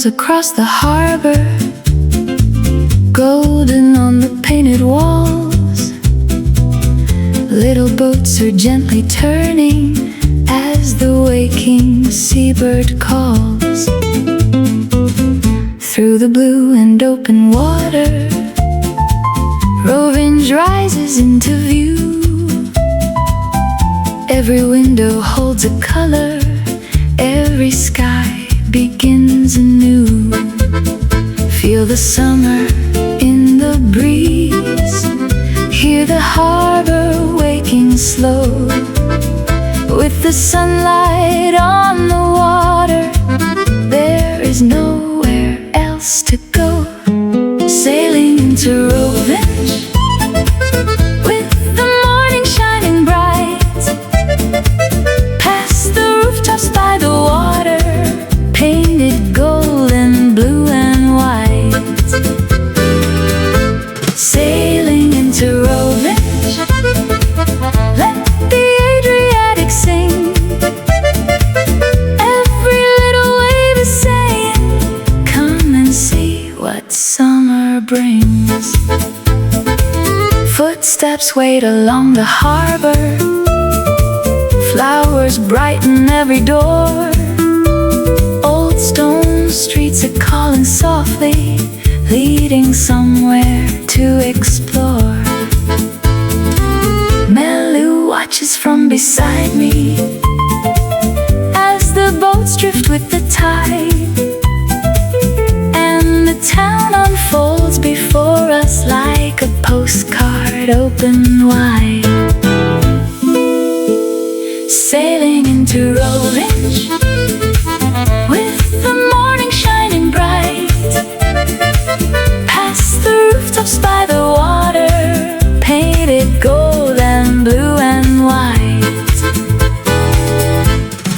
windows across the harbor, golden on the painted walls. Little boats are gently turning as the waking seabird calls. Through the blue and open water, Rovinj rises into view. Every window holds a color, every sky begins anew. Feel the summer in the breeze, hear the harbor waking slow. With the sunlight on the water, there is nowhere else to go. Sailing into Rovinj, with the morning shining bright, past the rooftops by the water, painted gold and blue and white. Sailing into Rovinj, let the Adriatic sing. Every little wave is saying, come and see what summer brings. Footsteps wait along the harbor, flowers brighten every door. Old stone streets are calling softly, leading somewhere to explore. Melu watches from beside me as the boats drift with the tide, and the town unfolds before us like a postcard open wide. Sailing into Rovinj, with the morning shining bright, past the rooftops by the water, painted gold and blue and white.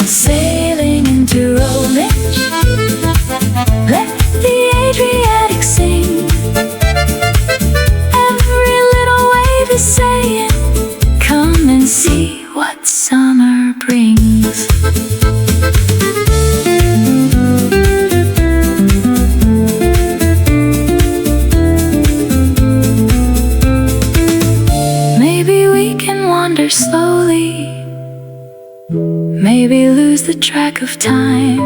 Sailing into Rovinj, let the Adriatic sing. Every little wave is saying, come and see what summer brings. Maybe we can wander slowly, maybe lose the track of time,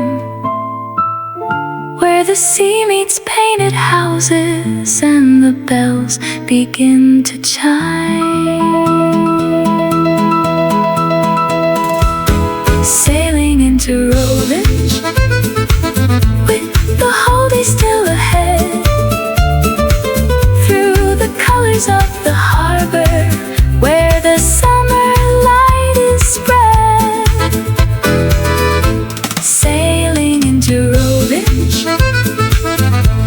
where the sea meets painted houses and the bells begin to chime. Sailing into Rovinj, with the whole day still ahead, through the colors of the harbor, where the summer light is spread. Sailing into Rovinj,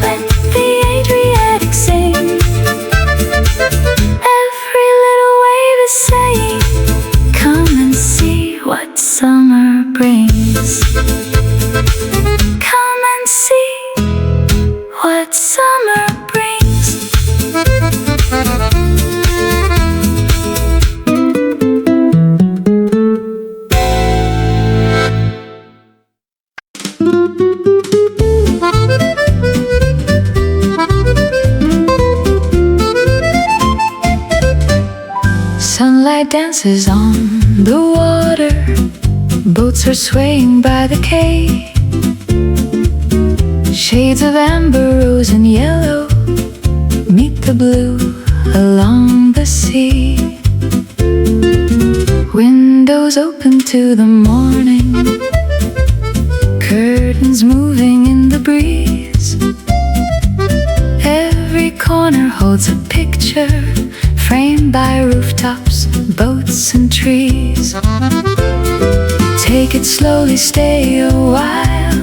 let the Adriatic sing. Every little wave is saying, come and see what summer brings. Come and see what summer brings. Sunlight dances on the water, boats are swaying by the quay. Shades of amber, rose and yellow meet the blue along the sea. Windows open to the morning, curtains moving in the breeze. Every corner holds a picture, framed by rooftops, boats and trees. Take it slowly, stay a while,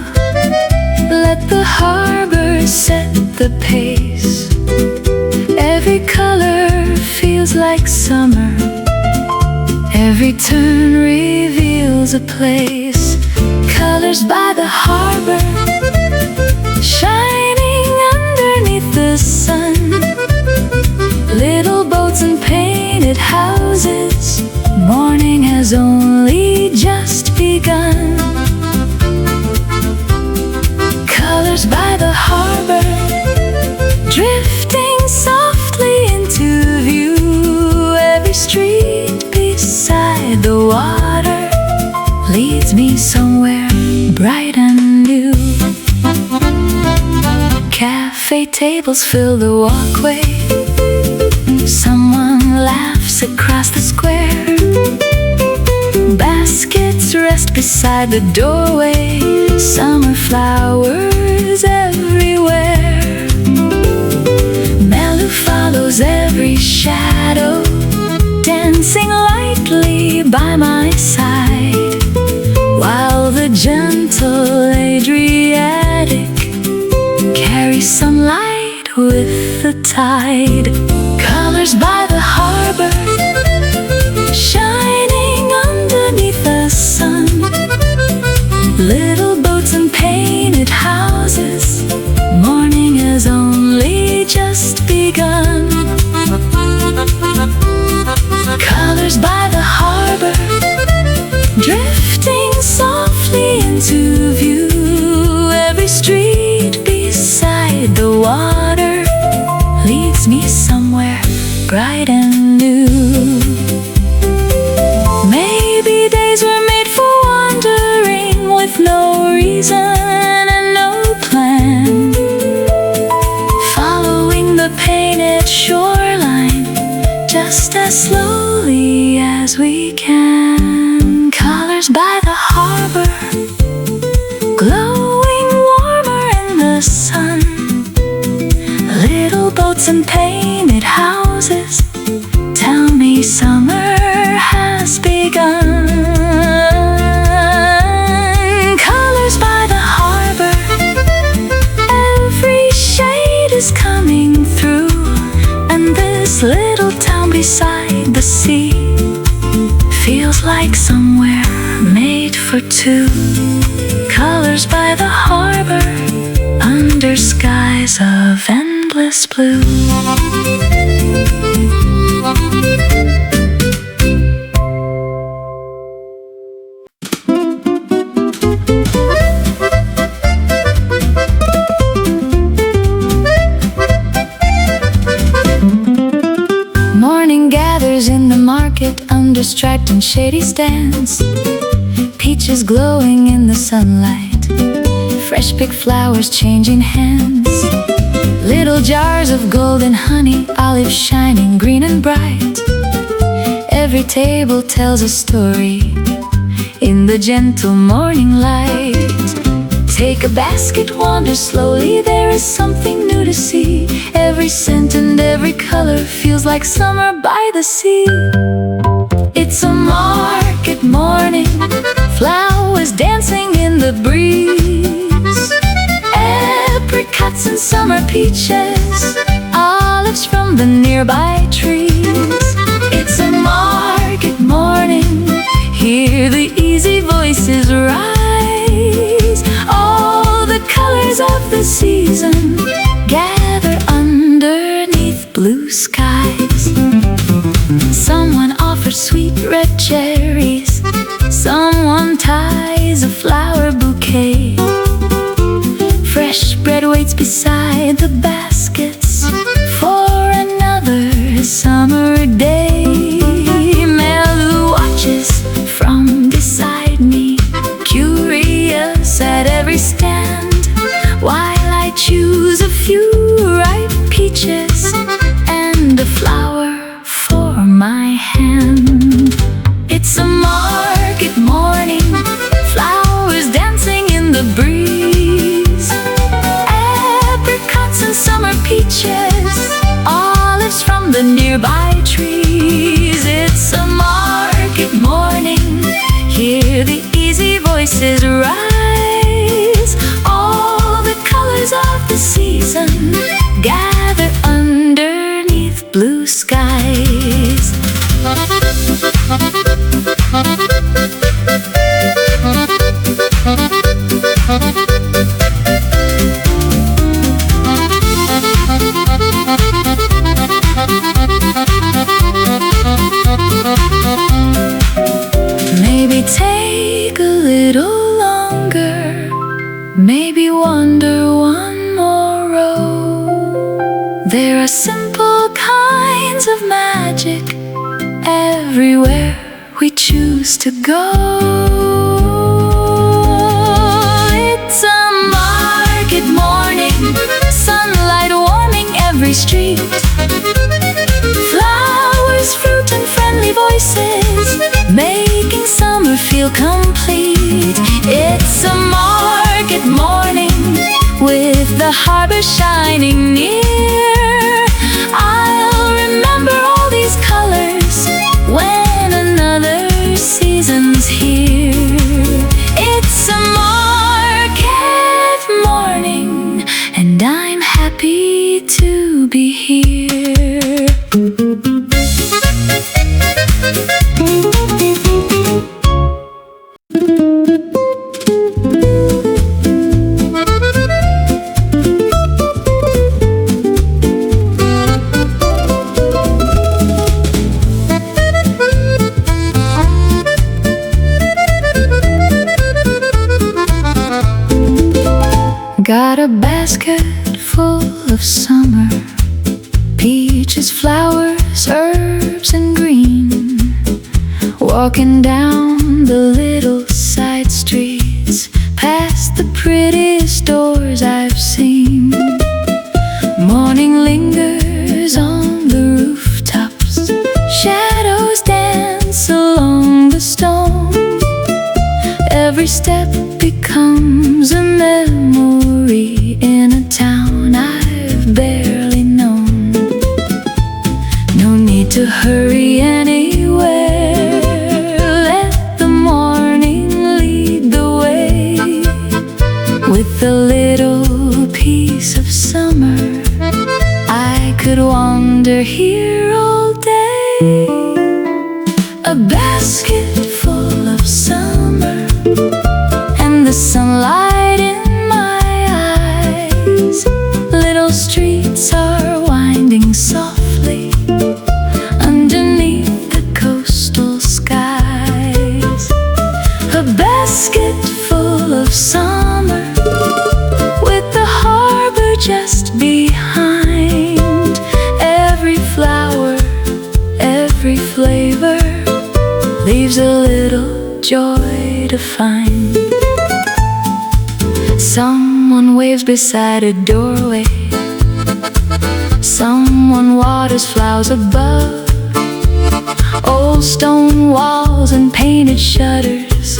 let the harbor set the pace. Every color feels like summer, every turn reveals a place. Colors by the harbor, shining underneath the sun. Little boats and painted houses, morning has only just begun. Colors by tables fill the walkway. Someone laughs across the square. Baskets rest beside the doorway. Summer flowers everywhere. Melu follows every shadow, dancing lightly by my side, while the gentle Adriatic carries sunlight with the tide. Colors by the harbor, shining underneath the sun. Little boats and painted houses, morning has only just begun. Colors by the harbor, drifting softly into view. Every street beside the water leads me somewhere bright and new. Maybe days were made for wandering with no reason and no plan, following the painted shoreline just as slowly as we can. Colors by the harbor, glowing warmer in the sun. Little boats and painted houses tell me summer has begun. Colors by the harbor, every shade is coming through. And this little town beside the sea feels like somewhere made for two. Colors by the harbor, under skies of endless blue. Morning gathers in the market under striped and shady stands. Peaches glowing in the sunlight, fresh picked flowers changing hands. Little jars of golden honey, olives shining green and bright. Every table tells a story in the gentle morning light. Take a basket, wander slowly, there is something new to see. Every scent and every color feels like summer by the sea. It's a market morning, flowers dancing in the breeze. Apricots and summer peaches, olives from the nearby trees. It's a market morning, hear the easy voices rise. All the colors of the season gather underneath blue skies. Someone offers sweet red cherries, someone ties a flower bouquet. Fresh bread waits beside the baskets for another summer day. Melu watches from beside me, curious at every stand, while I choose a few ripe peaches and a flower for my hand. It's a market morning, flowers dancing in the breeze. Apricots and summer peaches, olives from the nearby trees. It's a market morning, hear the easy voices rise. All the colors of the season gather underneath blue skies. Maybe take a little longer, maybe wander one more row. There are simple kinds of magic everywhere we choose to go. It's a market morning, sunlight warm every street. Flowers, fruit, and friendly voices, making summer feel complete. It's a market morning with the harbor shining near. I'll remember all these colors when another season's here. It's a market morning, and I'm happy to be here. Got a basket full of summer, peaches, flowers, herbs, and green. Walking down the little side streets, past the prettiest doors I've seen. Morning lingers on the rooftops, shadows dance along the stone. Every step becomes a memory in a town I've barely known. No need to hurry anywhere, let the morning lead the way. With a little piece of summer, I could wander here all day. A basket full of summer, and the sunlight in my eyes. Little streets are winding softly underneath the coastal skies. A basket full of summer, with the harbor just behind. Every flower, every flavor, leaves a little joy to find. Someone waves beside a doorway, someone waters flowers above. Old stone walls and painted shutters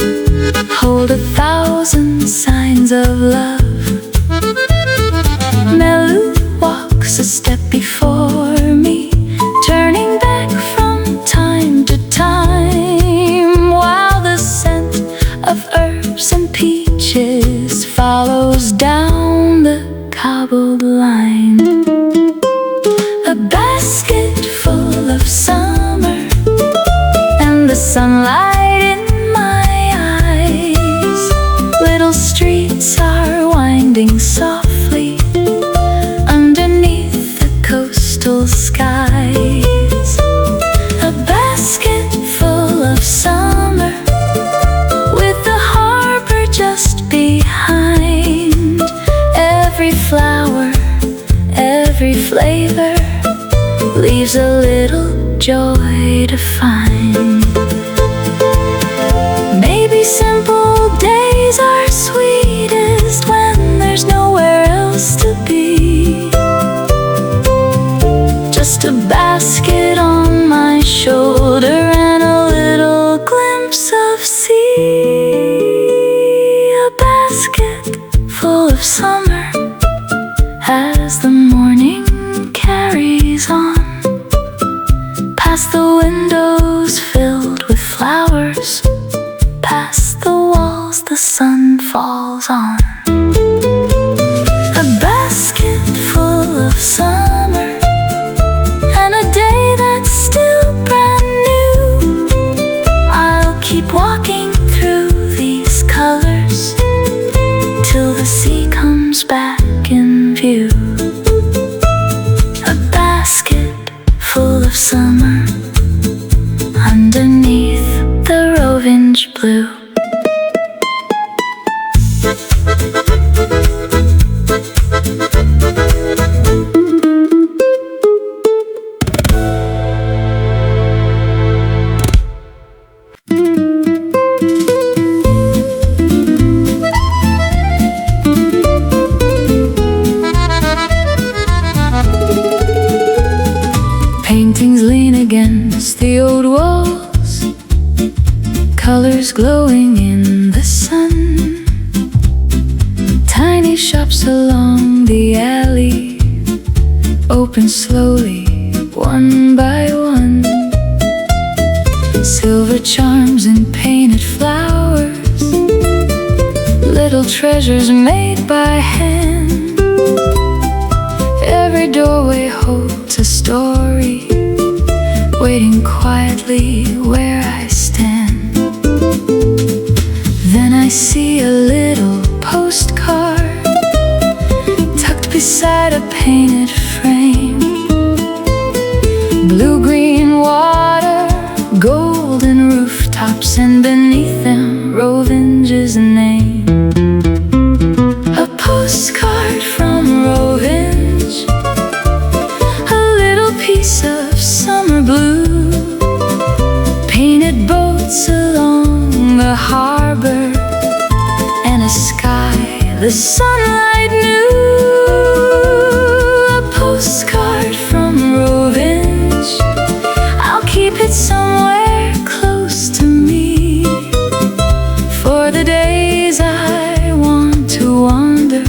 hold 1,000 signs of love. Melu walks a step before me, turning back from time to time, while the scent of herbs and peaches follows down the cobbled line. A basket full of summer, and the sunlight in my eyes. Little streets are winding softly underneath the coastal skies. A basket full of summer, with the harbor just behind. Every flower, every flavor, leaves a little joy to find. Maybe simple days are sweetest when there's nowhere else to be. Just a basket on my shoulder and a little glimpse of sea. A basket full of summer as the morning carries on. Past the windows filled with flowers, past the walls the sun falls on. A basket full of summer, and a day that's still brand new. I'll keep walking through these colors till the sea comes back in view. A basket full of summer underneath the Rovinj blue. against the old walls, colors glowing in the sun. Tiny shops along the alley open slowly, one by one. Silver charms and painted flowers, little treasures made by hand. Every doorway holds a story, waiting quietly where I stand. Then I see a little postcard tucked beside a painted frame. Blue-green water, golden rooftops, and beneath them Rovinj's name. A postcard from Rovinj, a little piece of summer blue, painted boats along the harbor, and a sky the sunlight knew. A postcard from Rovinj, I'll keep it somewhere close to me, for the days I want to wander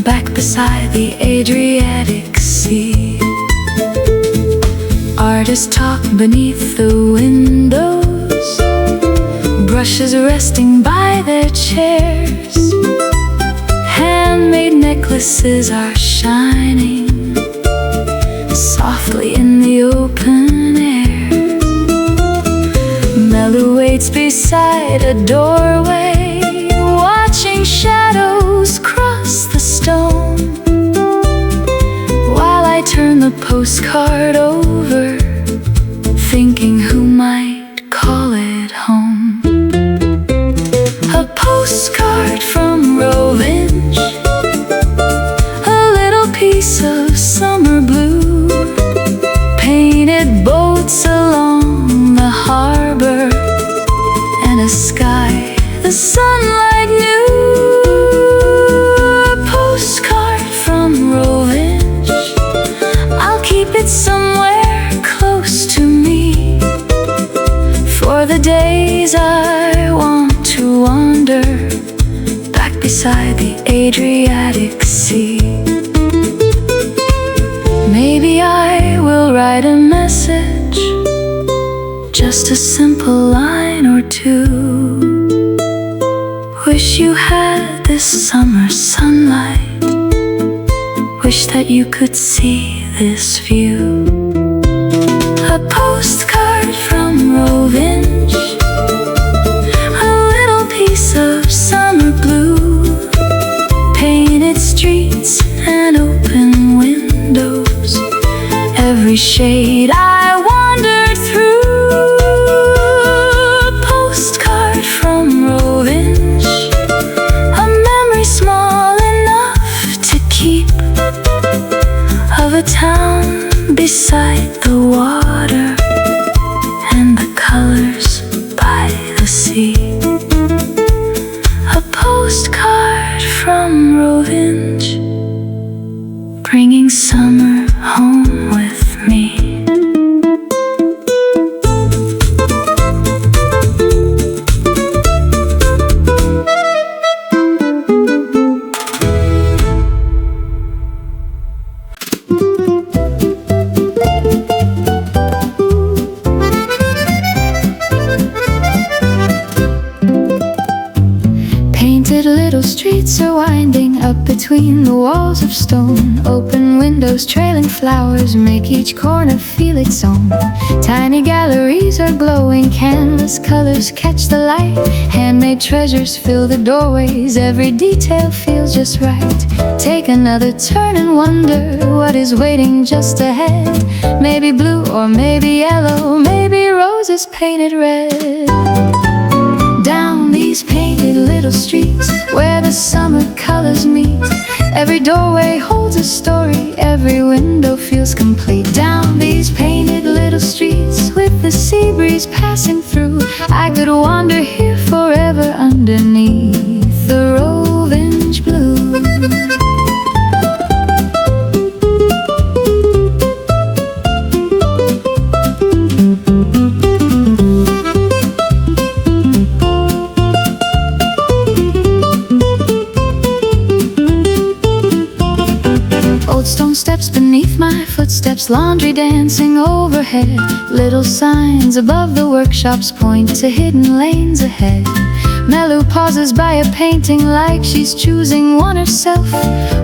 back beside the Adriatic Sea. Artists talk beneath the windows, brushes resting by their chairs. Handmade necklaces are shining softly in the open air. Melu waits beside a doorway, watching shadows cross the stone, while I turn the postcard over, thinking who might call it home. A postcard from Rovinj, a little piece of summer blue, painted boats along the harbor, and a sky the sunlight knew. A postcard from Rovinj, I'll keep it somewhere close to me, for the days I want to wander back beside the Adriatic Sea. Maybe I will write a message, just a simple line or two. Wish you had this summer sunlight, wish that you could see this view. A postcard from Rovinj, a little piece of summer blue, painted streets and open windows, every shade I wandered through. A postcard from Rovinj, a memory small enough to keep, of a town beside the water and the colors by the sea. A postcard from Rovinj, bringing summer home with me. Little streets are winding up between the walls of stone. Open windows trailing flowers make each corner feel its own. Tiny galleries are glowing, canvas colors catch the light. Handmade treasures fill the doorways, every detail feels just right. Take another turn and wonder what is waiting just ahead. Maybe blue or maybe yellow, maybe roses painted red. Down these painted little streets where the summer colors meet, every doorway holds a story, every window feels complete. Down these painted little streets with the sea breeze passing through, I could wander here forever underneath the Rovinj blue. Robots laundry dancing overhead. Little signs above the workshops point to hidden lanes ahead. Melu pauses by a painting like she's choosing one herself,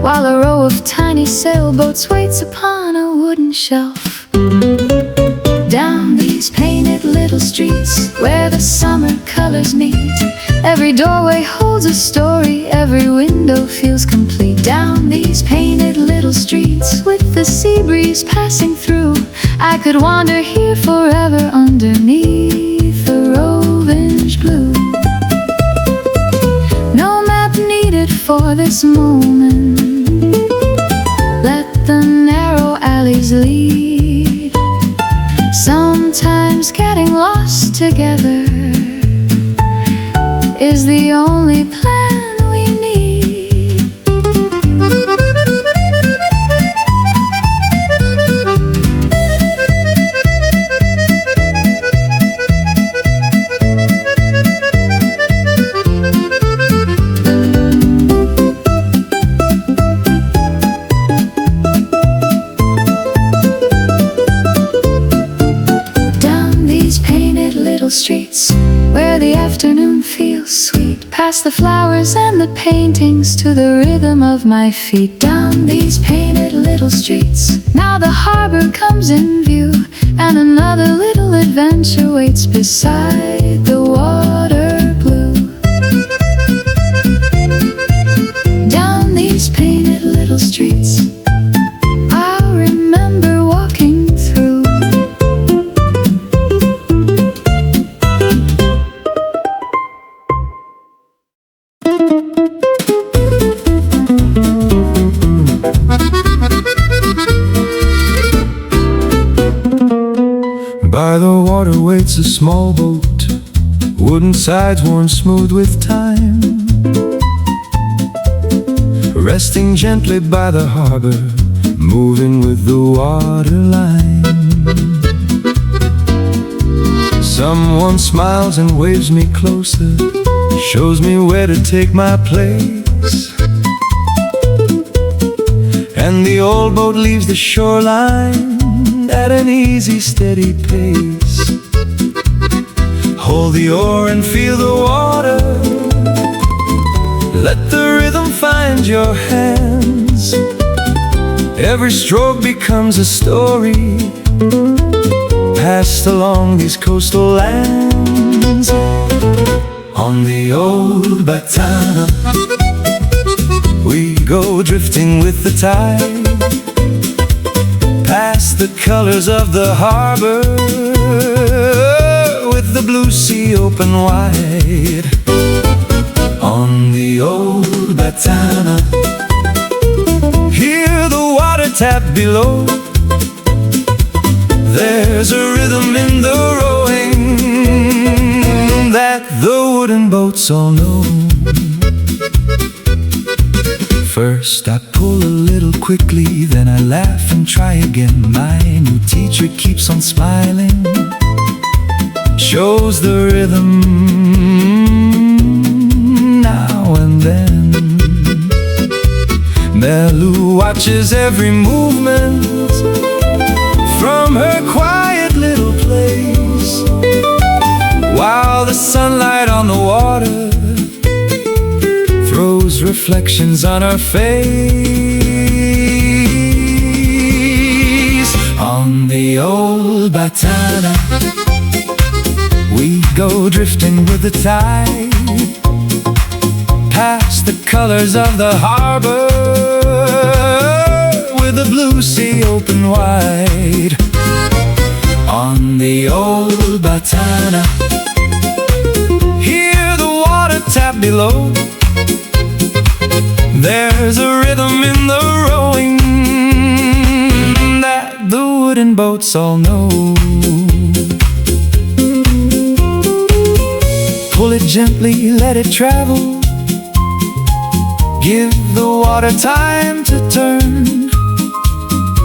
while a row of tiny sailboats waits upon a wooden shelf. Down these painted little streets where the summer colors meet, every doorway holds a story, every window feels complete. Down these painted little streets with the sea breeze passing through, I could wander here forever underneath the Rovinj blue. No map needed for this moment, let the narrow alleys lead. Sometimes getting lost together is the only plan we need. Down these painted little streets where the afternoon feels sweet, past the flowers and the paintings to the rhythm of my feet. Down these painted little streets, now the harbor comes in view, and another little adventure waits beside the water blue. Down these painted little streets, I'll remember walking through. By the water waits a small boat, wooden sides worn smooth with time, resting gently by the harbor, moving with the water line. Someone smiles and waves me closer, shows me where to take my place, and the old boat leaves the shoreline at an easy, steady pace. Hold the oar and feel the water, let the rhythm find your hands. Every stroke becomes a story passed along these coastal lands. On the Old Batana we go drifting with the tide, past the colors of the harbor, with the blue sea open wide. On the Old Batana, hear the water tap below. There's a rhythm in the rowing that the wooden boats all know. First I pull a little quickly, then I laugh and try again. My new teacher keeps on smiling, shows the rhythm now and then. Melu watches every movement from her quiet little place, while the sunlight on the water throws reflections on her face. On the Old Batana we go drifting with the tide, past the colors of the harbor, with the blue sea open wide. On the Old Batana, hear the water tap below. There's a rhythm in the rowing that the wooden boats all know. Pull it gently, let it travel, give the water time to turn.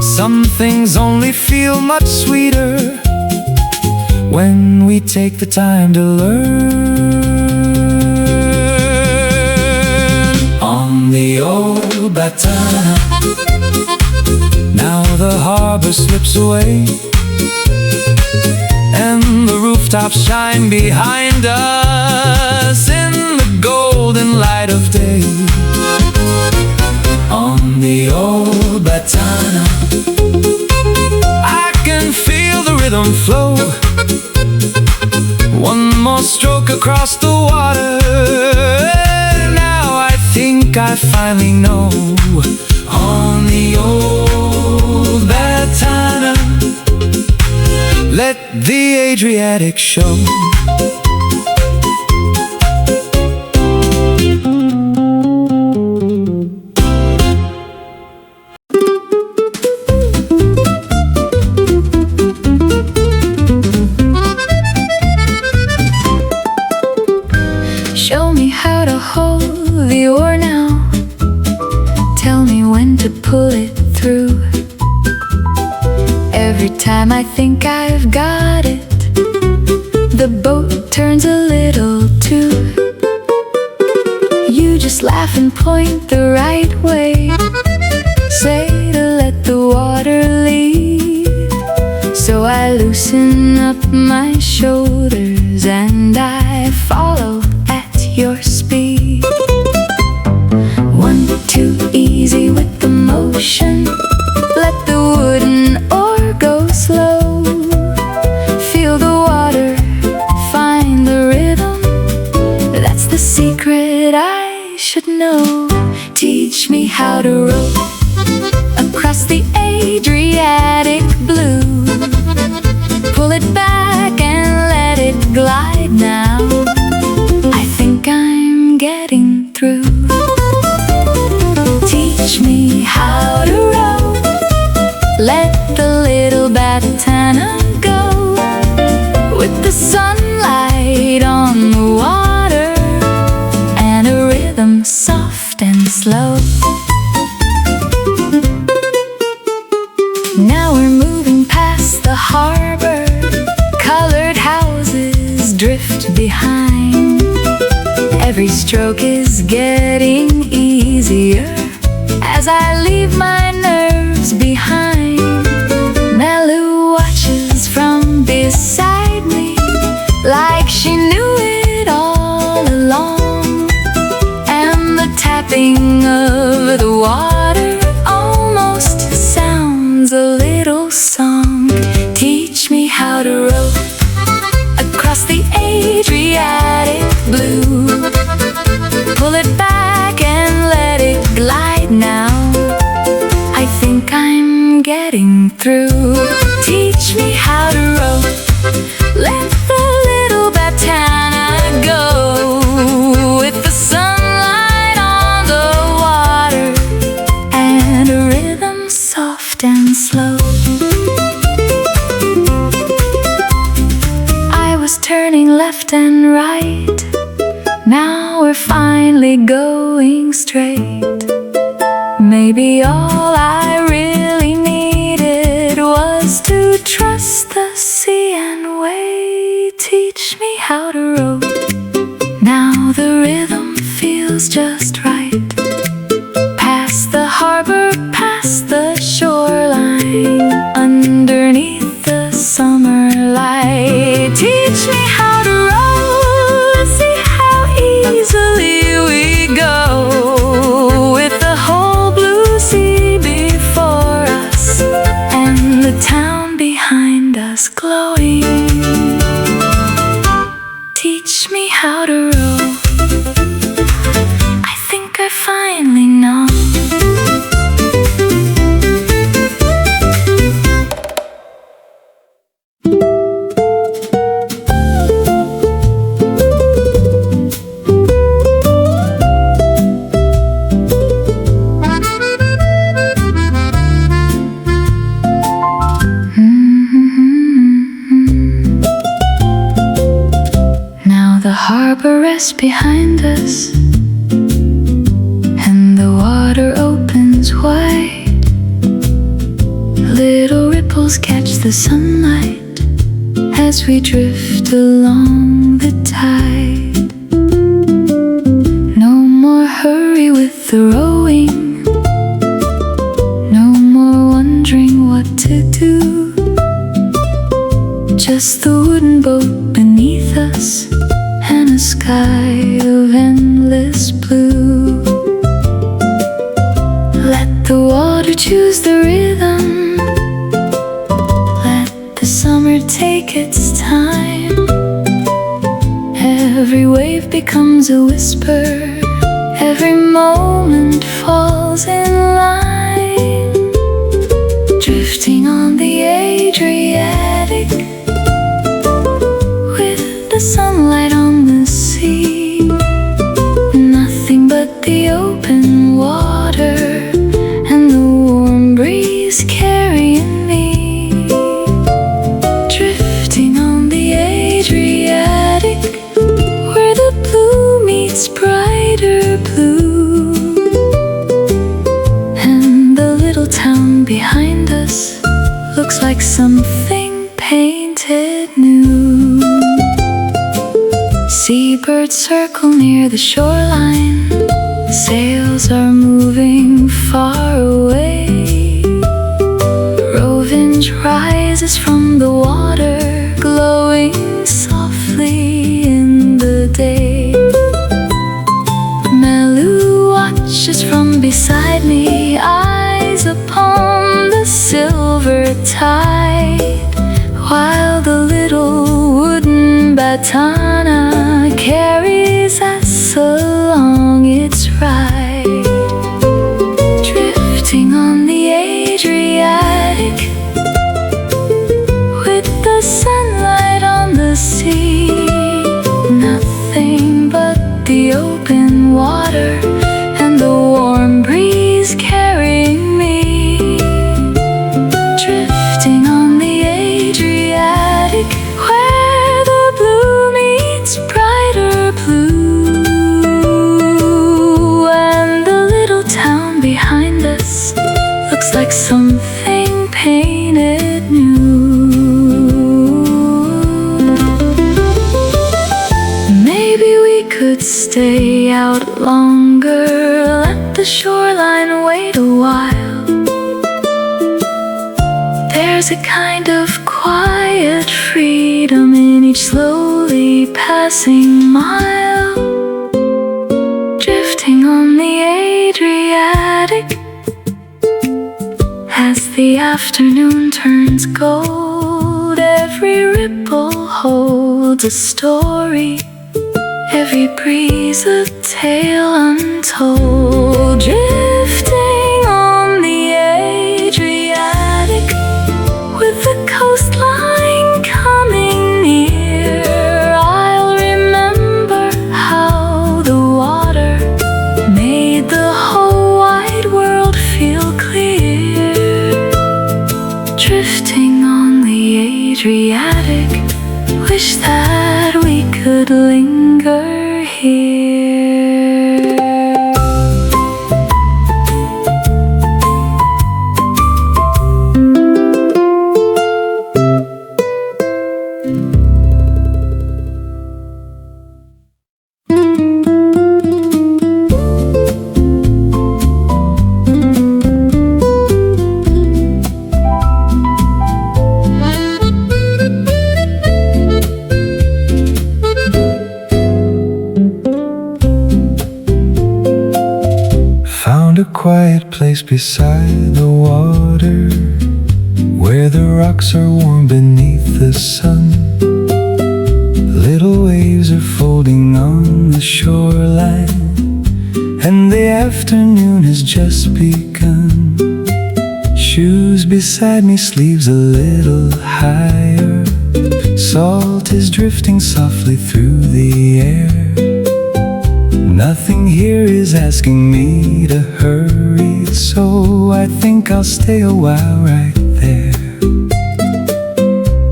Some things only feel much sweeter when we take the time to learn. On the Old Batana, now the harbor slips away, and the rooftops shine behind us in the golden light of day. On the Old Batana, I can feel the rhythm flow. One more stroke across the water, now I think I finally know. On the Old Batana, let the Adriatic show. Show me how to hold the oar now. Tell me when to pull it through. Every time I think I've got it, the boat turns a little too. You just laugh and point the right way, say to let the water lead. So I loosen up my shoulders and I follow at your speed. 1, 2, easy with the motion. Let the wooden oar go slow. Feel the water, find the rhythm. That's the secret I should know. Teach me how to row across the Adriatic blue. Pull it back and let it glide now. I think I'm getting through. Teach me how to row. Let the little Batana go. With the sunlight on the water and a rhythm soft and slow. Now we're moving past the harbor. Colored houses drift behind. Every stroke is getting easier as I leave my nerves behind. Melu watches from beside me like she knew it all along. And the tapping of the water almost sounds a little song. Teach me how to row across the Adriatic blue. Pull it back and let it glide now. I think I'm getting through. Teach me how to row. Let the little Batana go. With the sunlight on the water and a rhythm soft and slow. I was turning left and right. Now we're finally going straight. Maybe all I really needed was to trust the sea and wait. Teach me how to row. Now the rhythm feels just right. Past the harbor, past the shoreline, underneath the summer light. Teach me how to row. See how easily we go. With the whole blue sea before us and the town behind us glowing. Teach me how to row. I think I finally know. Harbour rests behind us, and the water opens wide. Little ripples catch the sunlight as we drift along the tide. No more hurry with the rowing, no more wondering what to do. Just the wooden boat beneath us and a sky of endless blue. Let the water choose the rhythm, let the summer take its time. Every wave becomes a whisper, every moment falls in line. Drifting on the Adriatic, with the sunlight on the sea. Nothing but the open water and the warm breeze carrying me. Drifting on the Adriatic, where the blue meets brighter blue. And the little town behind us looks like something painted new. Seabirds circle near the shoreline, sails are moving far away. Rovinj rises from the water, glowing softly in the day. Melu watches from beside me, eyes upon the silver tide, while the little wooden Batana carries us along its ride. Drifting on the Adriatic, with the sunlight on the sea. Nothing but the open water and the warm breeze carrying me. Drifting on the Adriatic, where the blue meets brighter blue. And the little town behind us looks like something painted new. Maybe we could stay out longer, let the shoreline wait a while. There's a kind of quiet freedom in each slowly passing mile. Drifting on the Adriatic, as the afternoon turns gold. Every ripple holds a story, every breeze a tale untold. Drifting on the Adriatic, with the coastline coming near. I'll remember how the water made the whole wide world feel clear. Drifting on the Adriatic, wish that we could linger here. A quiet place beside the water, where the rocks are warm beneath the sun. Little waves are folding on the shoreline, and the afternoon has just begun. Shoes beside me, sleeves a little higher. Salt is drifting softly through the air. Nothing here is asking me to hurry, so I think I'll stay a while right there.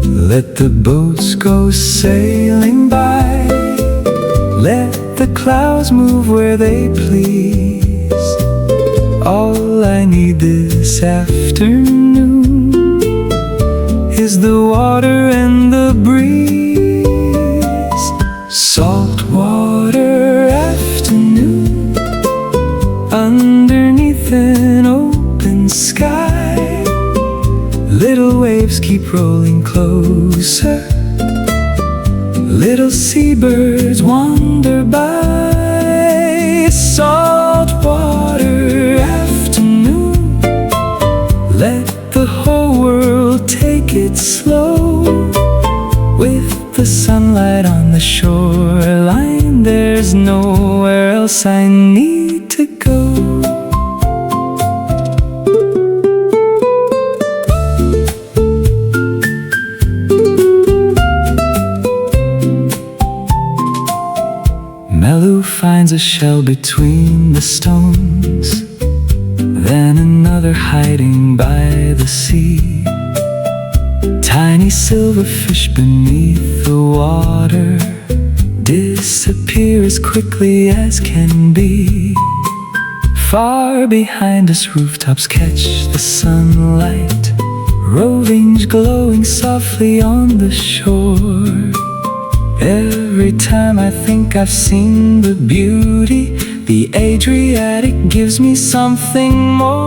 Let the boats go sailing by, let the clouds move where they please. All I need this afternoon is the water and the breeze. Saltwater afternoon, underneath an open sky. keep rolling closer. Little seabirds wander by. Saltwater afternoon, let the whole world take it slow. With the sunlight on the shoreline, there's nowhere else I need to go. Melu finds a shell between the stones, then another hiding by the sea. Tiny silverfish beneath the water disappear as quickly as can be. Far behind us, rooftops catch the sunlight, Rovinj glowing softly on the shore. Every time I think I've seen the beauty, the Adriatic gives me something more.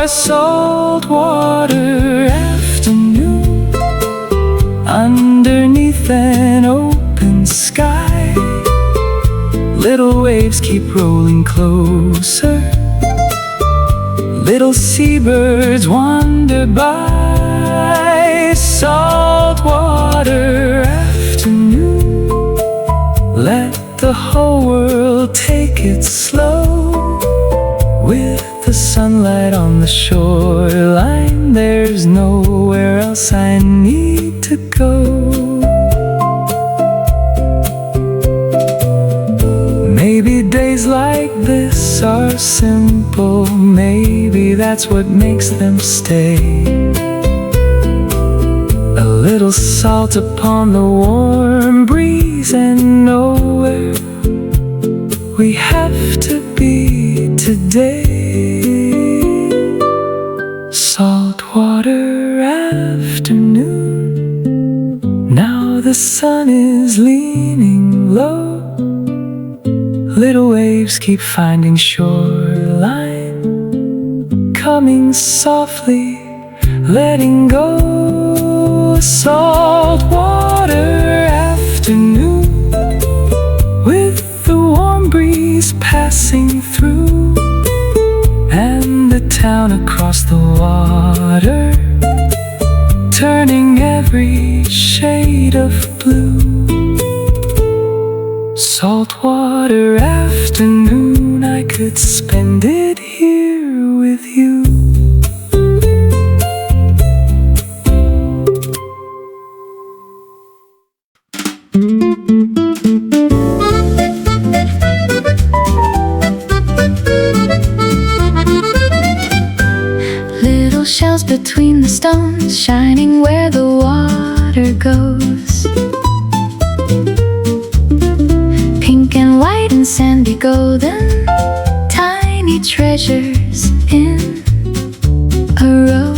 Saltwater afternoon, underneath an open sky, little waves keep rolling closer. Little seabirds wander by. Saltwater afternoon, let the whole world take it slow. With the sunlight on the shoreline, there's nowhere else I need to go. Maybe days like this are simple, maybe that's what makes them stay. A little salt upon the warm breeze, and nowhere we have to be today. Saltwater afternoon, now the sun is leaning low. Little waves keep finding shoreline, coming softly, letting go. Saltwater afternoon, with the warm breeze passing through, and the town across the water turning every shade of blue. Saltwater afternoon, I could spend it here with you. Little shells between the stones, shining where the water goes. Pink and white and sandy golden, tiny treasures in a row.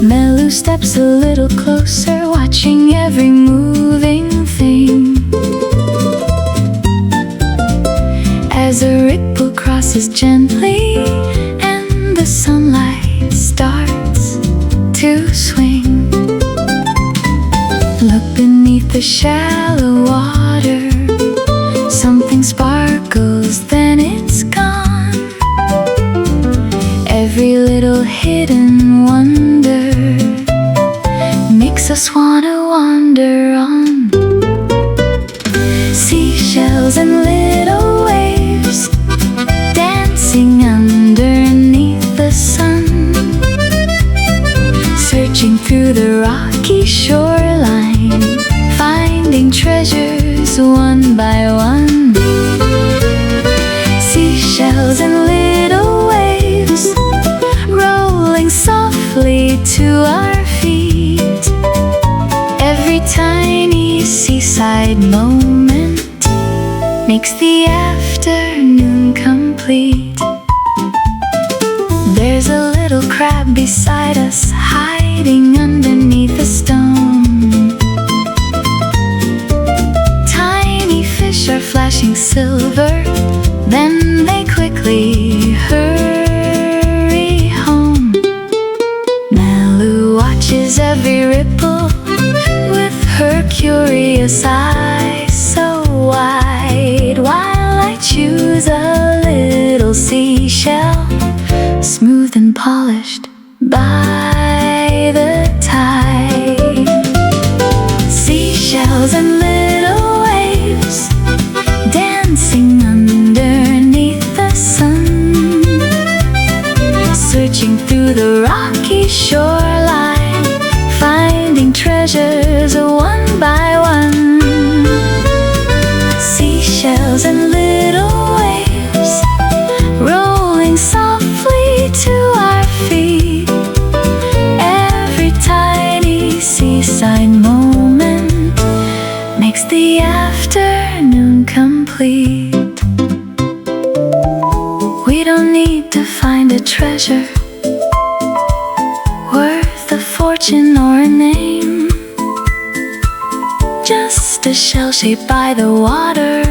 Melu steps a little closer, watching every moving thing. As a ripple crosses gently, and the sunlight starts to swing. Look beneath the shallow water, something sparkles, then it's gone. Every little hidden wonder makes us wanna wander on. Seashells and little waves dancing underneath the sun, searching through the rocky shoreline, finding treasures one by one. Seashells and little waves rolling softly to our feet. Every tiny seaside moment makes the afternoon complete. There's a little crab beside us, hiding underneath a stone. Tiny fish are flashing silver, then they quickly hurry home. watches every ripple with her curious eyes so wide, while I choose a little seashell, smooth and polished by the tide. Seashells and little waves dancing underneath the sun, searching through the rocky shoreline, finding treasures one by one. Seashells and little waves rolling softly to our feet, every tiny seaside moment makes the afternoon complete. We don't need to find a treasure worth a fortune or a name, just a shell shaped by the water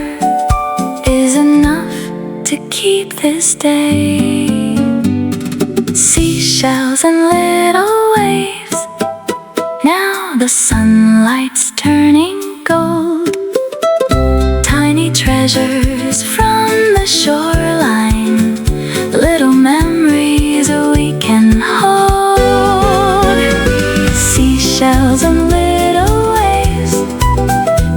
is enough to keep this day. Seashells and little waves, now the sunlight's turning gold, tiny treasures from the shoreline, little memories we can hold. Seashells and little waves,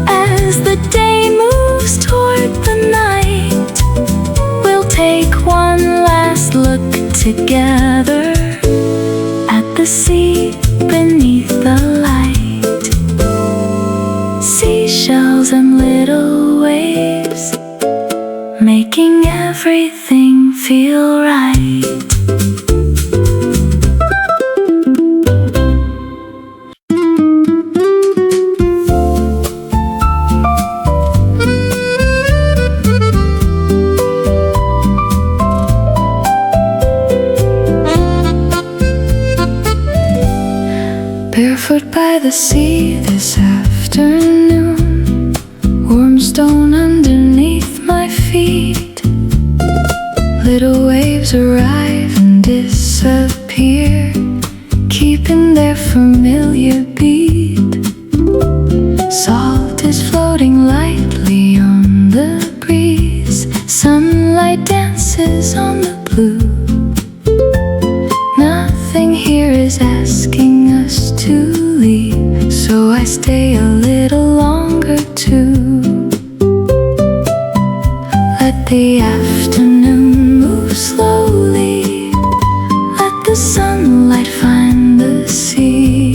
as the day moves toward the night, we'll take one last look together at the sea beneath the light. Seashells and little waves, making everything feel right. Barefoot by the sea this afternoon, warm stone underneath my feet, little waves arrive and disappear, keeping their familiar beat. Salt is floating lightly on the breeze, sunlight dances on the blue. Nothing here is asking us to leave, so I stay a little longer too. Let the afternoon move slowly, let the sunlight find the sea.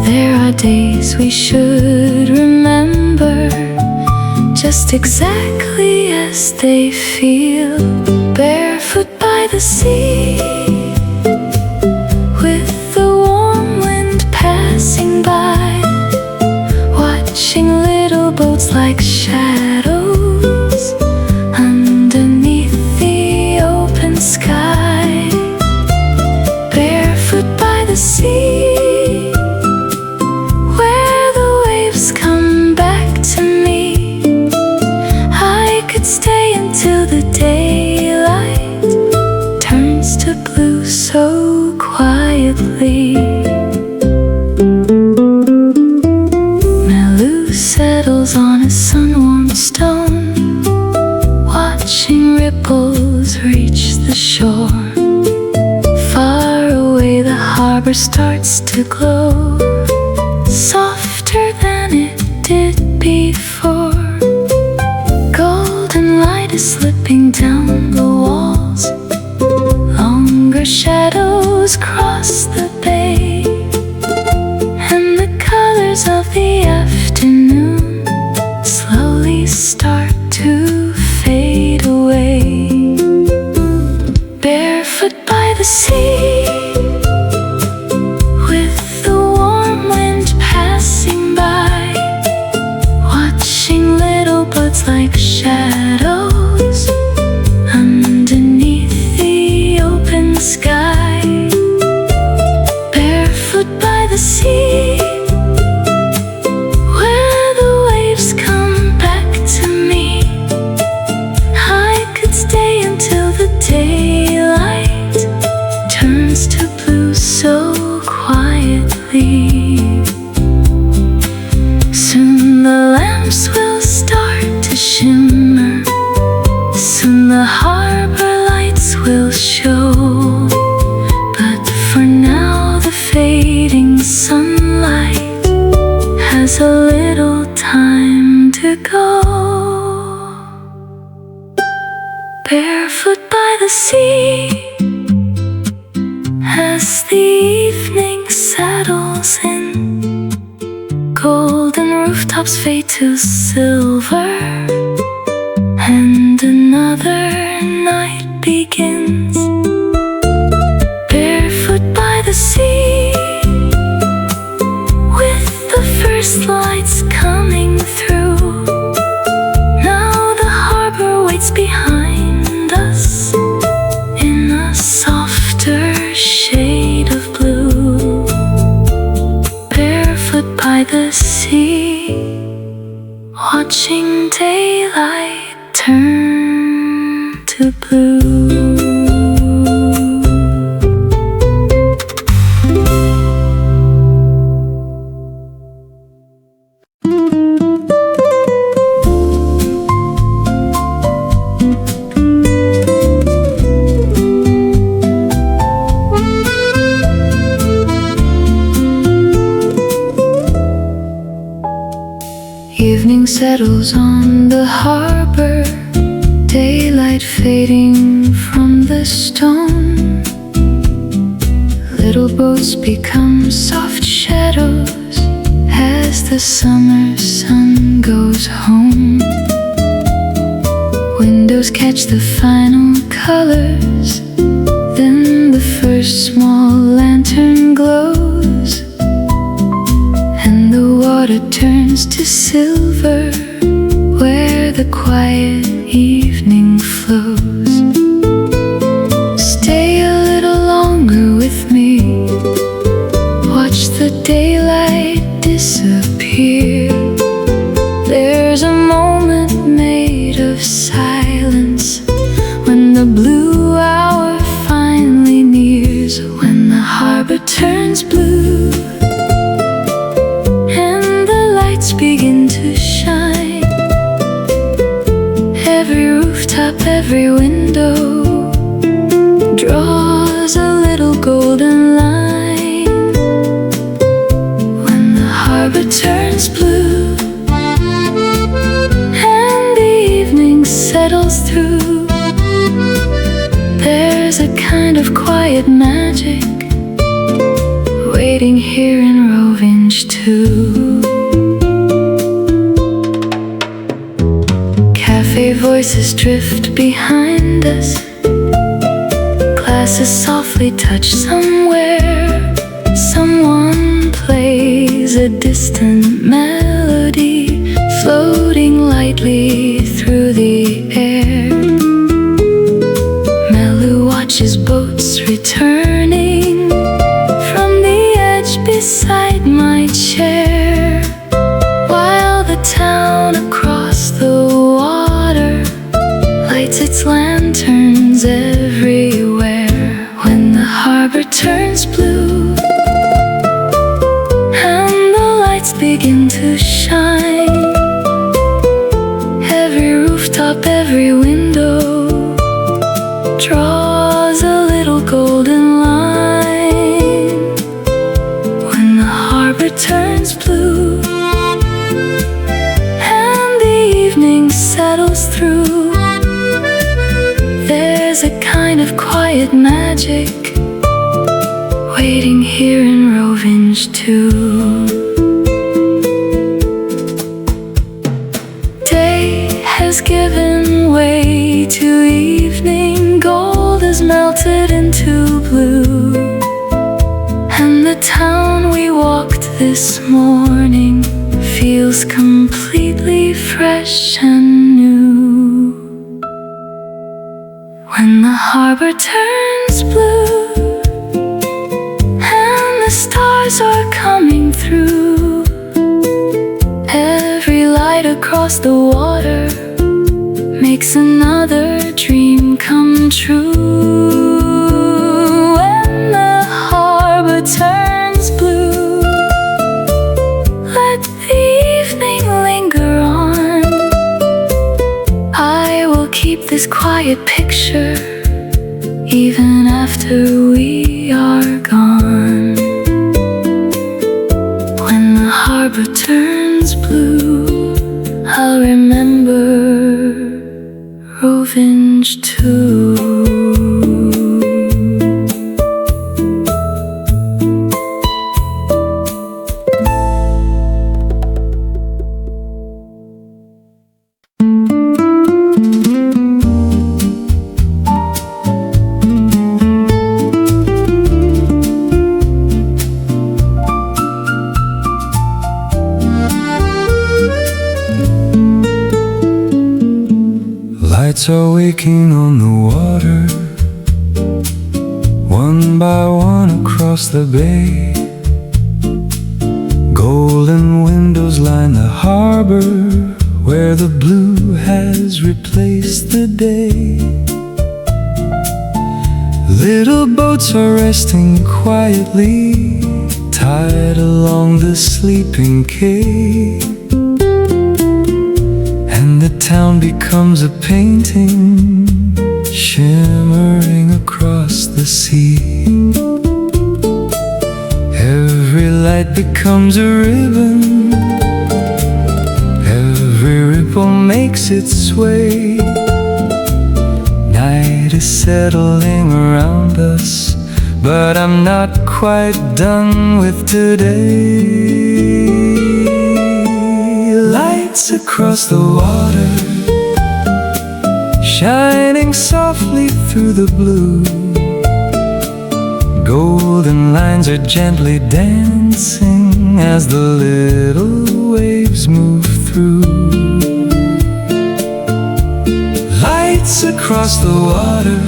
There are days we should remember, just exactly as they feel. Barefoot by the sea, with the warm wind passing by, watching little boats like shadows underneath the open sky. Barefoot by the sea, where the waves come back to me, I could stay until the daylight turns to blue so quietly. Melu settles on a sun-warmed stone, watching ripples reach the shore. Far away the harbor starts to glow, softer than it did before. Golden light is slipping down the walls, longer shadows cross the bay, and the colors of the afternoon slowly start to fade away. Barefoot by the sea, with the warm wind passing by, watching little boats like shadows underneath the open sky. Barefoot by the sea, fading sunlight has a little time to go. Barefoot by the sea, as the evening settles in, golden rooftops fade to silver, and another night begins. Barefoot by the sea, with the first lights coming through. Now the harbor waits behind us in a softer shade of blue. Barefoot by the sea, watching daylight turn to blue. Evening settles on the harbor, daylight fading from the stone. Little boats become soft shadows as the summer sun goes home. Windows catch the final colors, then the first small lantern glows, and the water turns to silver where the quiet evening flows. Stay a little longer with me, watch the daylight disappear. There's a moment made of silence when the blue hour finally nears, when the harbor turns blue and the lights begin to shine. Every rooftop, every window draws a little golden line. When the harbor turns blue and the evening settles through, there's a kind of quiet magic waiting here in Rovinj too. Café voices drift behind us, glasses softly touch somewhere. Someone plays a distant melody, floating lightly through the air. Melu watches boats returning from the edge beside my chair, while the town across the water lights its lanterns everywhere. When the harbor turns blue and the lights begin to shine, every rooftop, every window draws a little golden line. When the harbor turns blue and the evening settles through, there's a kind of quiet magic waiting here in Rovinj too. Day has given way to evening, gold is melted into blue, and the town we walked this morning feels completely fresh and new. When the harbor turns blue and the stars are coming through, every light across the water makes another dream come true. When the harbor turns blue, let the evening linger on. I will keep this quiet picture even after we are gone. Boats are waking on the water, one by one across the bay. Golden windows line the harbor, where the blue has replaced the day. Little boats are resting quietly, tied along the sleeping quay. And the town becomes a painting, shimmering across the sea. Every light becomes a ribbon, every ripple makes its way. Night is settling around us, but I'm not quite done with today. Lights across the water, shining softly through the blue. Golden lines are gently dancing as the little waves move through. Lights across the water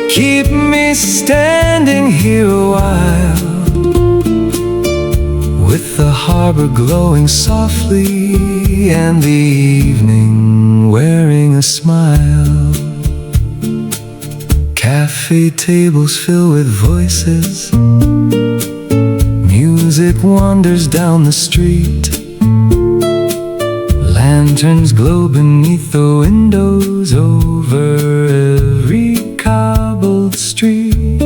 keep me standing here a while, with the harbor glowing softly and the evening wearing a smile. Cafe tables fill with voices, music wanders down the street. Lanterns glow beneath the windows over every cobbled street.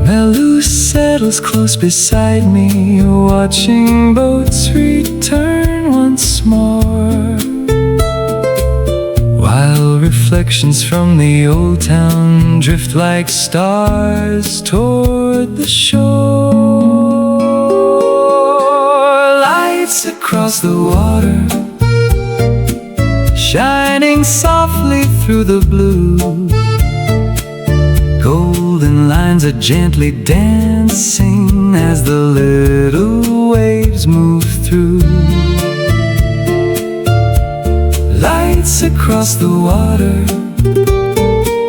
Melu settles close beside me, watching boats return once more, while reflections from the old town drift like stars toward the shore. Lights across the water, shining softly through the blue. Golden lines are gently dancing as the little waves move through. Lights across the water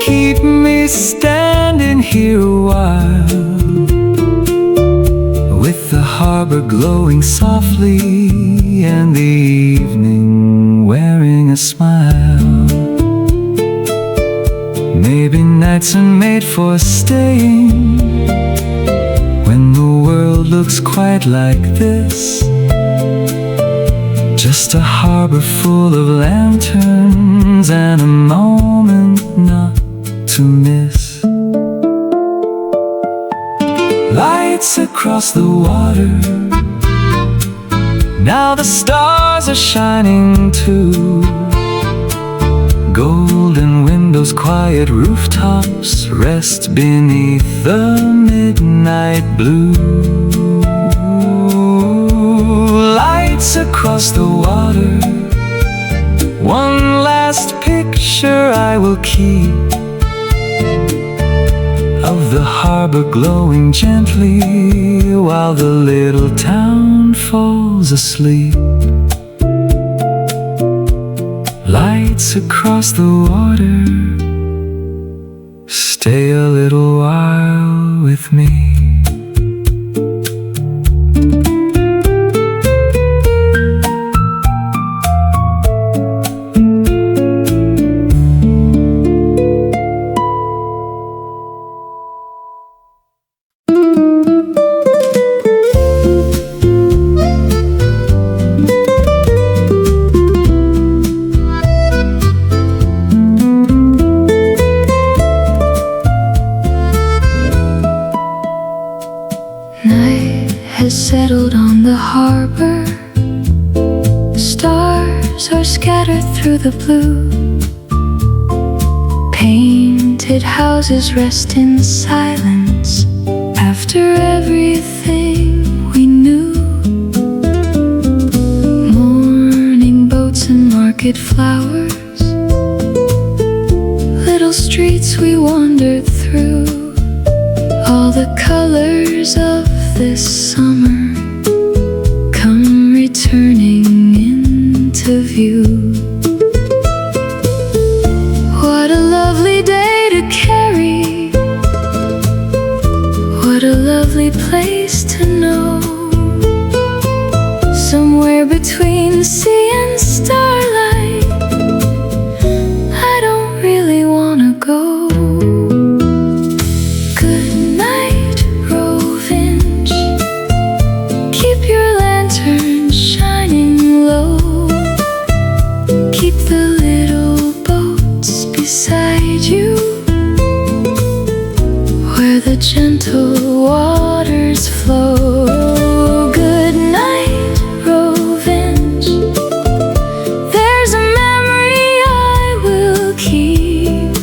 keep me standing here a while, with the harbor glowing softly and the evening wearing a smile. Maybe nights are made for staying, when the world looks quite like this. Just a harbor full of lanterns and a moment not to miss. Lights across the water, now the stars are shining too. Golden windows, quiet rooftops rest beneath the midnight blue. Lights across the water, one last picture I will keep, of the harbor glowing gently while the little town falls asleep. Lights across the water, stay a little while with me. Settled on the harbor, stars are scattered through the blue. Painted houses rest in silence after everything we knew. Morning boats and market flowers, little streets we wandered through. All the colors of this summer come returning into view. the gentle waters flow. Good night, Rovinj. There's a memory I will keep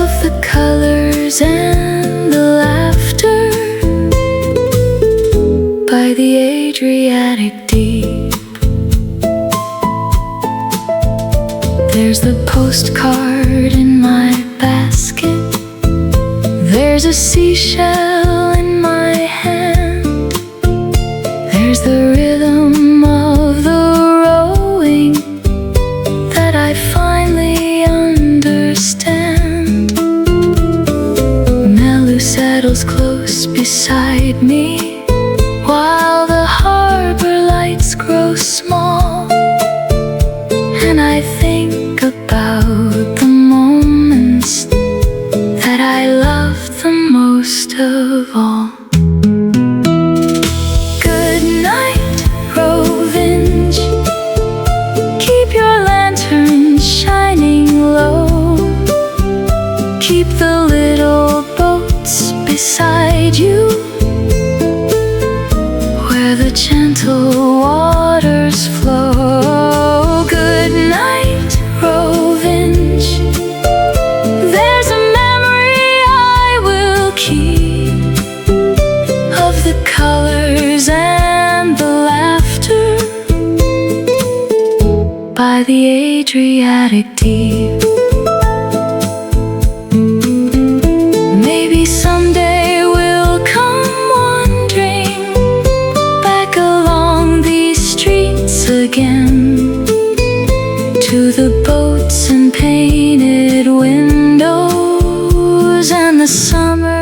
of the colors and the laughter by the Adriatic deep. There's the postcard in my basket. There's a seashell in my hand. There's the rhythm of the rowing that I finally understand. Melu settles close beside me while the harbor lights grow small, and I think about the moments that I love the most of all. Good night, Rovinj. Keep your lantern shining low. Keep the little boats beside you, where the gentle waters flow. Good night, Rovinj. There's a memory I will keep of the colors and the laughter by the Adriatic deep. Maybe someday we'll come wandering back along these streets again, to the boats and painted windows and the summer